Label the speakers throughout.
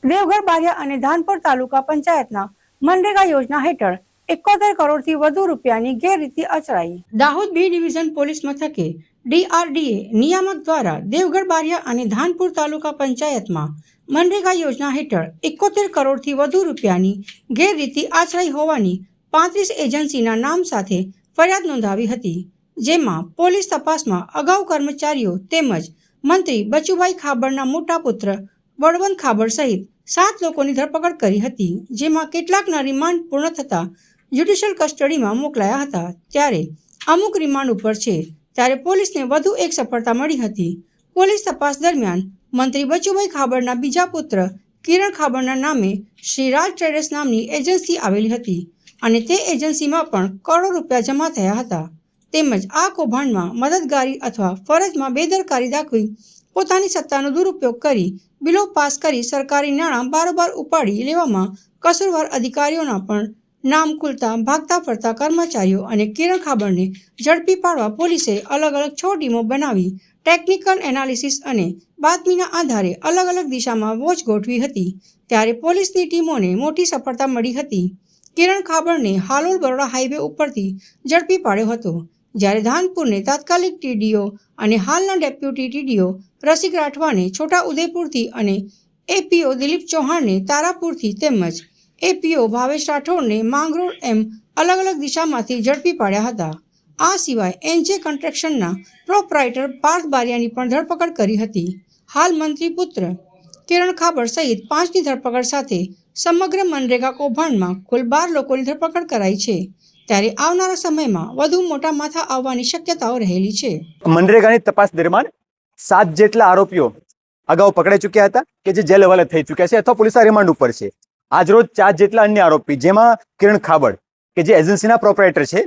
Speaker 1: દેવગઢ બારિયા અને ધાનપુર તાલુકા પંચાયતના મનરેગા યોજના હેઠળ 71 કરોડથી વધુ રૂપિયાની ગેરરીતિ અચરાઈ। દાહોદ બી ડિવિઝન પોલીસ મથકે ડીઆરડીએ નિયામક દ્વારા દેવગઢ બારિયા અને ધાનપુર તાલુકા પંચાયતમાં મનરેગા યોજના હેઠળ 71 કરોડથી વધુ રૂપિયાની ગેરરીતિ આચરાઈ હોવાની 35 એજન્સીના નામ સાથે ફરિયાદ નોંધાવી હતી, જેમાં પોલીસ તપાસમાં અગાઉ કર્મચારીઓ તેમજ મંત્રી બચુભાઈ ખાબડના મોટા પુત્ર બળવંત ખાબડ સહિત 7 લોકોની ધરપકડ કરી હતી, જેમાં કેટલાકના રિમાન્ડ પૂર્ણ થતાં જ્યુડિશિયલ કસ્ટડીમાં મોકલાયા હતા। ત્યારે અમુક રિમાન્ડ ઉપર છે, ત્યારે પોલીસને વધુ એક સફળતા મળી હતી। પોલીસ તપાસ દરમિયાન મંત્રી બચુભાઈ ખાબડના બીજા પુત્ર કિરણ ખાબડના નામે શ્રી રાજ ટ્રેડર્સ નામની એજન્સી આવેલી હતી અને તે એજન્સીમાં પણ કરોડો રૂપિયા જમા થયા હતા। તેમજ આ કૌભાંડમાં મદદગારી અથવા ફરજમાં બેદરકારી દાખવી પોતાની સત્તાનો દુરુપયોગ કરી બિલો પાસ કરી સરકારી નાણાં બારોબાર ઉપાડી લેવામાં કસૂરવાર અધિકારીઓના પણ નામ ખુલતા ભાગતા ફરતા કર્મચારીઓ અને કિરણ ખાબડને ઝડપી પાડવા પોલીસે અલગ અલગ 6 ટીમો બનાવી ટેકનિકલ એનાલિસિસ અને બાતમીના આધારે અલગ અલગ દિશામાં વોચ ગોઠવી હતી। ત્યારે પોલીસની ટીમોને મોટી સફળતા મળી હતી। કિરણ ખાબડને હાલોલ બરોડા હાઈવે ઉપરથી ઝડપી પાડ્યો હતો, જ્યારે ધાનપુરને તાત્કાલિક ટીડીઓ અને હાલના ડેપ્યુટી ટીડીઓ રસિક રાઠવાને છોટા ઉદેપુરથી અને એપીઓ દિલીપ ચૌહાણને તારાપુરથી તેમજ એપીઓ ભાવેશ રાઠોડને માંગરોળ એમ અલગ અલગ દિશામાંથી ઝડપી પાડ્યા હતા। આ સિવાય એનજે કન્સ્ટ્રક્શનના પ્રોપરાઇટર પાર્થ બારિયાની પણ ધરપકડ કરી હતી। હાલ મંત્રી પુત્ર કિરણ ખાબડ સહિત 5ની ધરપકડ સાથે સમગ્ર મનરેગા કૌભાંડમાં કુલ 12 લોકોની ધરપકડ કરાઈ છે। ત્યારે આવનારા સમયમાં વધુ મોટા માથા આવવાની શક્યતાઓ રહેલી છે।
Speaker 2: મનરેગાની તપાસ દરમિયાન 7 જેટલા આરોપીઓ અગાઉ પકડાઈ ચૂક્યા હતા કે જે જેલ હવાલે થઈ ચૂક્યા છે અથવા પોલીસના રિમાન્ડ ઉપર છે। આજરોજ 4 જેટલા અન્ય આરોપી, જેમાં કિરણ ખાબડ કે જે એજન્સીના પ્રોપરાઇટર છે,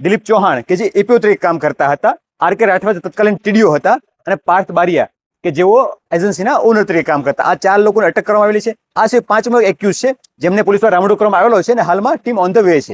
Speaker 2: દિલીપ ચૌહાણ કે જે એપીઓ તરીકે કામ કરતા હતા, આર.કે. રાઠવા તત્કાલીન ટીડીઓ હતા અને પાર્થ બારિયા કે જેઓ એજન્સીના ઓનર તરીકે કામ કરતા। આ 4 લોકોને અટક કરવામાં આવેલી છે। આ સિવાય 5મો એક્યુઝ છે, જેમને પોલીસ દ્વારા રાઉન્ડ કરવામાં આવેલો છે અને હાલમાં ટીમ ઓન ધ વે છે।